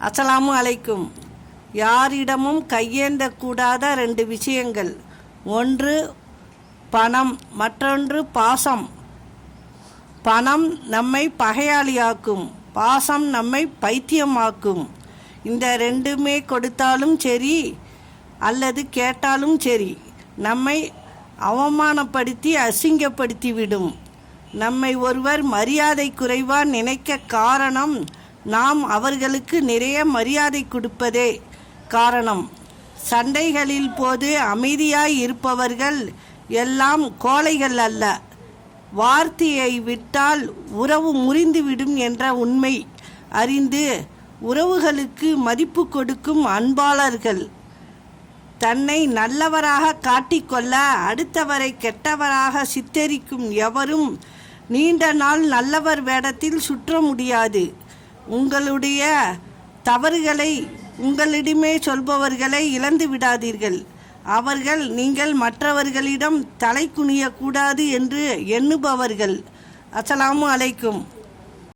அஸ்ஸலாமு அலைக்கும். யாரிடமும் கையேந்தக்கூடாத 2 விஷயங்கள். ஒன்று பணம், மற்றொன்று பாசம். பணம் நம்மை பகையாளியாக்கும், பாசம் நம்மை பைத்தியமாக்கும். இந்த 2மே கொடுத்தாலும் சரி அல்லது கேட்டாலும் சரி நம்மை அவமானப்படுத்தி அசிங்கப்படுத்திவிடும். நம்மை ஒருவர் மரியாதை குறைவாக நினைக்க காரணம் நாம் அவர்களுக்கு நிறைய மரியாதை கொடுப்பதே காரணம். சண்டைகளில் போது அமைதியாய் இருப்பவர்கள் எல்லாம் கோழைகள் அல்ல. வார்த்தையை விட்டால் உறவு முறிந்துவிடும் என்ற உண்மை அறிந்து உறவுகளுக்கு மதிப்பு கொடுக்கும் அன்பாளர்கள். தன்னை நல்லவராக காட்டிக்கொள்ள அடுத்தவரை கெட்டவராக சித்தரிக்கும் எவரும் நீண்ட நாள் நல்லவர் வேடத்தில் சுற்ற முடியாது. உங்களுடைய தவறுகளை உங்களிடமே சொல்பவர்களை இழந்து விடாதீர்கள். அவர்கள் நீங்கள் மற்றவர்களிடம் தலை குனியக்கூடாது என்று எண்ணுபவர்கள். அஸ்ஸலாமு அலைக்கும்.